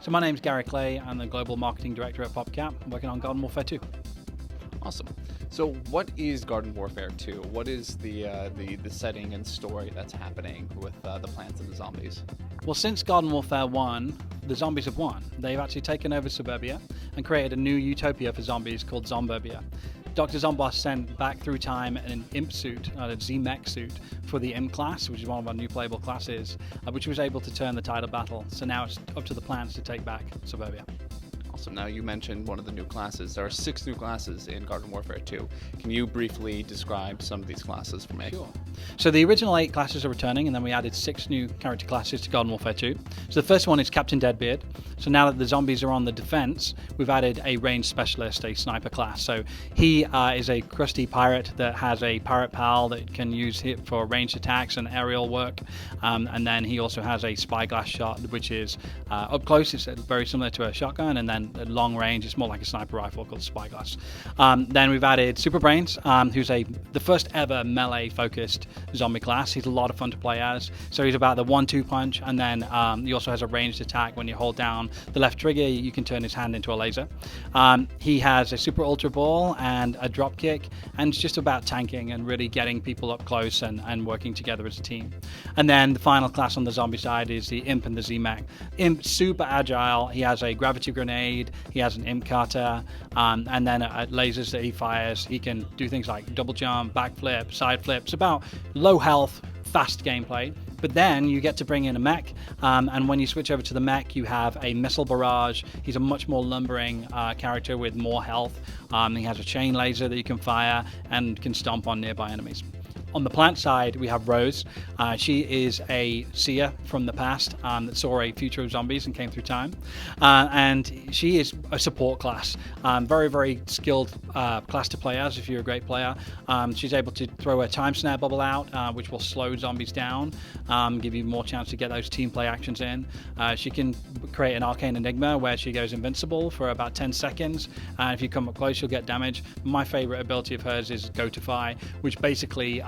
So my name's Gary Clay. I'm the Global Marketing Director at PopCap, working on Garden Warfare 2. Awesome. So what is Garden Warfare 2? What is the setting and story that's happening with the plants and the zombies? Well, since Garden Warfare 1, the zombies have won. They've actually taken over suburbia and created a new utopia for zombies called Zomburbia. Dr. Zomboss sent back through time an imp suit, a Z-Mech suit, for the imp class, which is one of our new playable classes, which was able to turn the tide of battle. So now it's up to the plants to take back suburbia. Awesome. Now you mentioned one of the new classes. There are 6 new classes in Garden Warfare 2. Can you briefly describe some of these classes for me? Sure. So the original 8 classes are returning, and then we added 6 new character classes to Garden Warfare 2. So the first one is Captain Deadbeard. So now that the zombies are on the defense, we've added a ranged specialist, a sniper class. So he is a crusty pirate that has a pirate pal that can use it for ranged attacks and aerial work. And then he also has a spyglass shot, which is up close. It's very similar to a shotgun, and then at long range, it's more like a sniper rifle called spyglass. Then we've added Super Brains, who's the first ever melee-focused zombie class. He's a lot of fun to play as. So he's about the 1-2 punch, and then he also has a ranged attack. When you hold down the left trigger, you can turn his hand into a laser. He has a super ultra ball and a drop kick, and it's just about tanking and really getting people up close and working together as a team. And then the final class on the zombie side is the Imp and the Z-Mech. Imp, super agile. He has a gravity grenade. He has an imp cutter, and then lasers that he fires. He can do things like double jump, backflip, side flips. About low health, fast gameplay. But then you get to bring in a mech, and when you switch over to the mech, you have a missile barrage. He's a much more lumbering character with more health. He has a chain laser that you can fire and can stomp on nearby enemies. On the plant side, we have Rose. She is a seer from the past that saw a future of zombies and came through time. And she is a support class. Very, very skilled class to play as if you're a great player. She's able to throw a time snare bubble out, which will slow zombies down, give you more chance to get those team play actions in. She can create an arcane enigma where she goes invincible for about 10 seconds. And if you come up close, you'll get damage. My favorite ability of hers is Gotify, which basically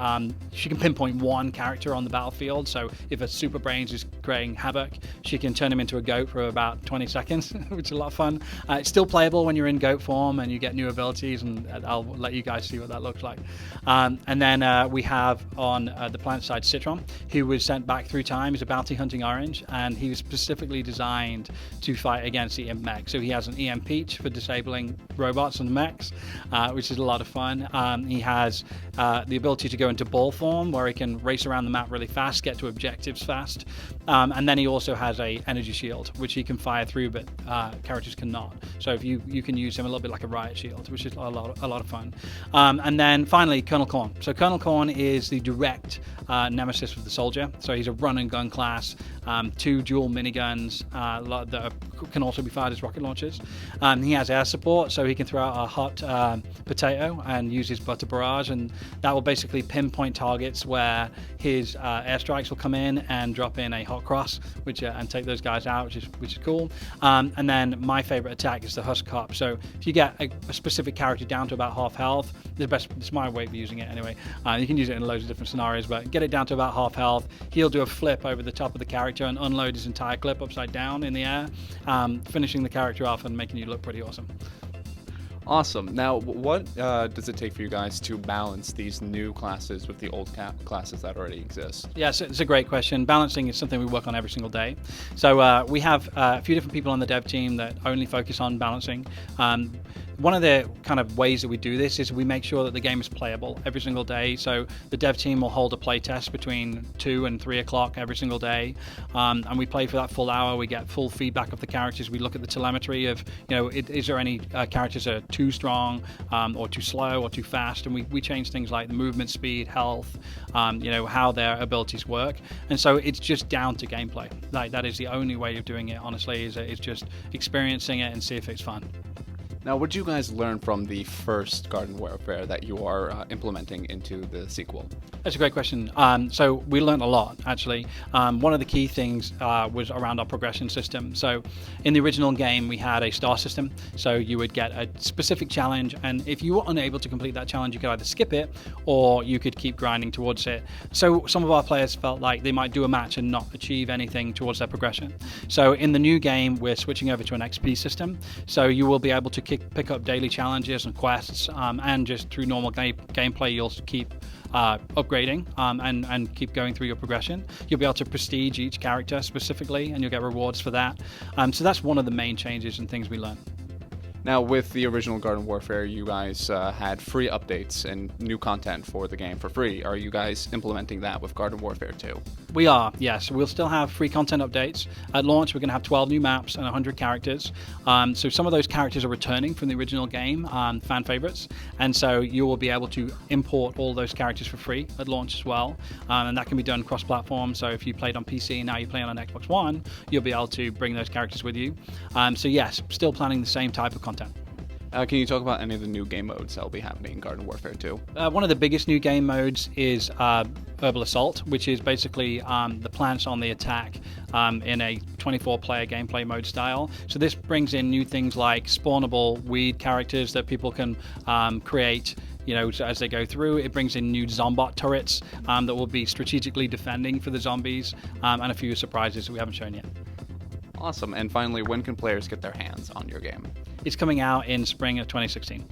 she can pinpoint one character on the battlefield. So if a Super Brains is creating havoc, she can turn him into a goat for about 20 seconds, which is a lot of fun. It's still playable when you're in goat form and you get new abilities, and I'll let you guys see what that looks like. And then we have on the plant side Citron, who was sent back through time. He's a bounty hunting orange, and he was specifically designed to fight against the imp mech. So he has an EM Peach for disabling robots and mechs, which is a lot of fun. He has the ability to go into ball form, where he can race around the map really fast, get to objectives fast, and then he also has a energy shield which he can fire through, but characters cannot. So if you can use him a little bit like a riot shield, which is a lot of fun. And then finally Kernel Corn. So Kernel Corn is the direct nemesis of the soldier. So he's a run and gun class, 2 dual miniguns that can also be fired as rocket launchers. He has air support, so he can throw out a hot potato and use his butter barrage, and that will basically pinpoint targets where his airstrikes will come in and drop in a hot cross, and take those guys out, which is cool. And then my favorite attack is the Husk Hop. So if you get a specific character down to about half health, it's my way of using it anyway. You can use it in loads of different scenarios, but get it down to about half health. He'll do a flip over the top of the character and unload his entire clip upside down in the air, finishing the character off and making you look pretty awesome. Awesome. Now, what does it take for you guys to balance these new classes with the old classes that already exist? Yes, it's a great question. Balancing is something we work on every single day. So we have a few different people on the dev team that only focus on balancing. One of the kind of ways that we do this is we make sure that the game is playable every single day. So the dev team will hold a play test between 2 and 3 o'clock every single day, and we play for that full hour. We get full feedback of the characters. We look at the telemetry of, is there any characters that are too strong, or too slow, or too fast, and we change things like the movement speed, health, how their abilities work. And so it's just down to gameplay. Like, that is the only way of doing it, honestly, is just experiencing it and see if it's fun. Now, what did you guys learn from the first Garden Warfare that you are implementing into the sequel? That's a great question. So we learned a lot, actually. One of the key things was around our progression system. So in the original game, we had a star system. So you would get a specific challenge, and if you were unable to complete that challenge, you could either skip it or you could keep grinding towards it. So some of our players felt like they might do a match and not achieve anything towards their progression. So in the new game, we're switching over to an XP system. So you will be able to pick up daily challenges and quests, and just through normal gameplay, you'll keep upgrading and keep going through your progression. You'll be able to prestige each character specifically, and you'll get rewards for that. So that's one of the main changes and things we learned. Now, with the original Garden Warfare, you guys had free updates and new content for the game for free. Are you guys implementing that with Garden Warfare 2? We are, yes. We'll still have free content updates. At launch, we're going to have 12 new maps and 100 characters. So some of those characters are returning from the original game, fan favorites. And so you will be able to import all those characters for free at launch as well. And that can be done cross-platform. So if you played on PC and now you play on an Xbox One, you'll be able to bring those characters with you. So yes, still planning the same type of content. Can you talk about any of the new game modes that will be happening in Garden Warfare 2? One of the biggest new game modes is Herbal Assault, which is basically the plants on the attack in a 24-player gameplay mode style. So this brings in new things like spawnable weed characters that people can create, as they go through. It brings in new Zombot turrets that will be strategically defending for the zombies, and a few surprises that we haven't shown yet. Awesome. And finally, when can players get their hands on your game? It's coming out in spring of 2016.